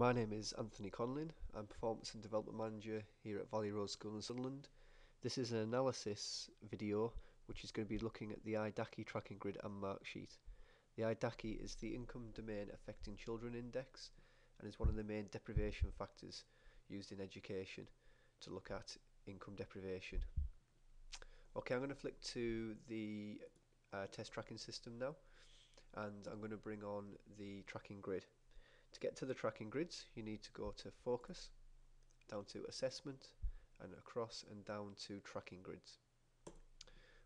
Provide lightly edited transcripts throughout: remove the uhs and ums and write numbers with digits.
My name is Anthony Conlin. I'm Performance and Development Manager here at Valley Road School in Sunderland. This is an analysis video which is going to be looking at the IDACI Tracking Grid and Mark Sheet. The IDACI is the Income Domain Affecting Children Index and is one of the main deprivation factors used in education to look at income deprivation. Okay, I'm going to flick to the test tracking system now, and I'm going to bring on the tracking grid. To get to the tracking grids, you need to go to Focus, down to Assessment, and across and down to Tracking Grids.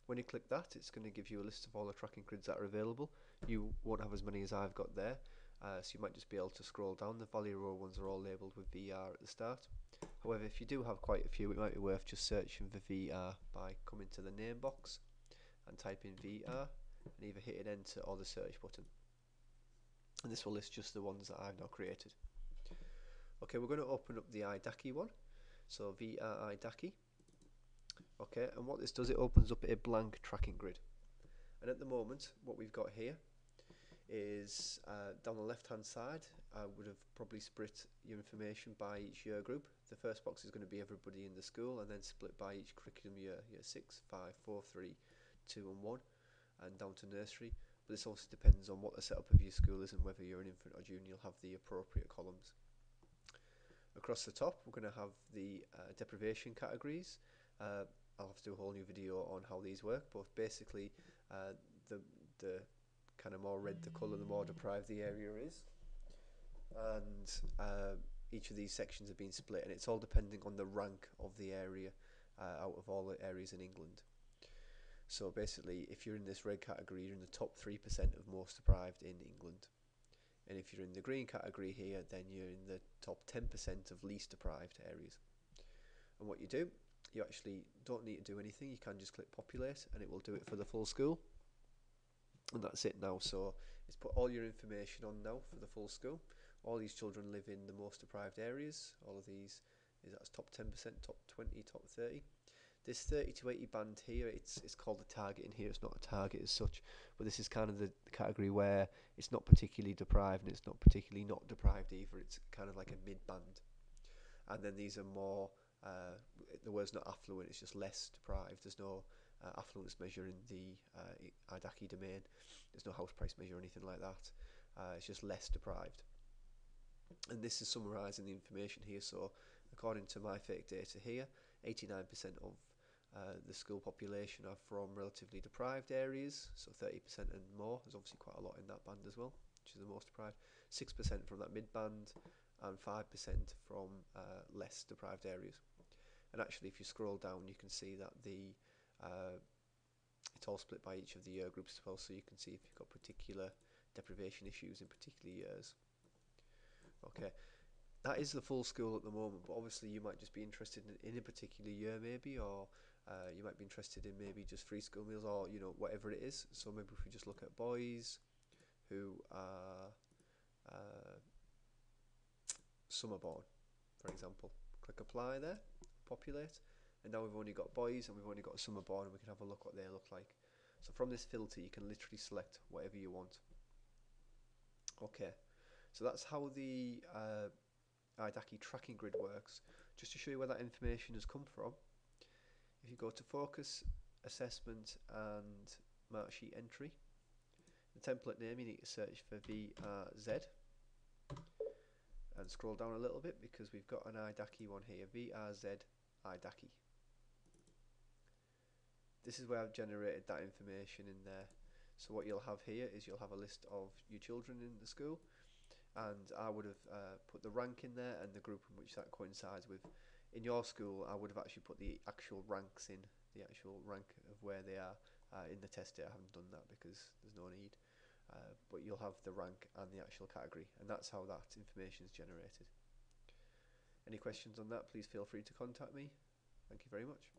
When you click that, it's going to give you a list of all the tracking grids that are available. You won't have as many as I've got there, so you might just be able to scroll down. The Valley Road ones are all labelled with VR at the start. However, if you do have quite a few, it might be worth just searching for VR by coming to the name box and typing VR and either hitting enter or the search button. And this will list just the ones that I've now created. Okay, we're going to open up the IDACI one, so VR IDACI. Okay, and what this does, it opens up a blank tracking grid. And at the moment, what we've got here is down the left hand side, I would have probably split your information by each year group. The first box is going to be everybody in the school, and then split by each curriculum year, year 6, 5, 4, 3, 2 and 1, and down to nursery. But this also depends on what the setup of your school is and whether you're an infant or junior, you'll have the appropriate columns. Across the top, we're going to have the deprivation categories. I'll have to do a whole new video on how these work, but basically the kind of more red the colour, the more deprived the area is. And each of these sections have been split, and it's all depending on the rank of the area out of all the areas in England. So basically, if you're in this red category, you're in the top 3% of most deprived in England. And if you're in the green category here, then you're in the top 10% of least deprived areas. And what you do, you actually don't need to do anything. You can just click populate and it will do it for the full school. And that's it now. So it's put all your information on now for the full school. All these children live in the most deprived areas. All of these that's top 10%, top 20, top 30. This 30 to 80 band here, it's called the target in here. It's not a target as such, but this is kind of the category where it's not particularly deprived and it's not particularly not deprived either. It's kind of like a mid band. And then these are more, the word's not affluent, it's just less deprived. There's no affluence measure in the IDACI domain. There's no house price measure or anything like that. It's just less deprived. And this is summarising the information here. So according to my fake data here, 89% of the school population are from relatively deprived areas, so 30% and more. There's obviously quite a lot in that band as well, which is the most deprived. 6% from that mid band, and 5% from less deprived areas. And actually, if you scroll down, you can see that it's all split by each of the year groups as well, so you can see if you've got particular deprivation issues in particular years. Okay. That is the full school at the moment, but obviously you might just be interested in a particular year maybe, or you might be interested in maybe just free school meals, or whatever it is. So maybe if we just look at boys who are summer born, for example, click apply there, populate, and now we've only got boys and we've only got summer born, and we can have a look what they look like. So from this filter you can literally select whatever you want. Okay, so that's how the IDACI Tracking Grid works. Just to show you where that information has come from, if you go to Focus, Assessment and Mark Sheet Entry, the template name, you need to search for VRZ and scroll down a little bit because we've got an IDACI one here, VRZ IDACI. This is where I've generated that information in there. So what you'll have here is you'll have a list of your children in the school, and I would have put the rank in there and the group in which that coincides with. In your school, I would have actually put the actual ranks in, the actual rank of where they are. In the test here I haven't done that because there's no need, but you'll have the rank and the actual category, and that's how that information is generated. Any questions on that, please feel free to contact me. Thank you very much.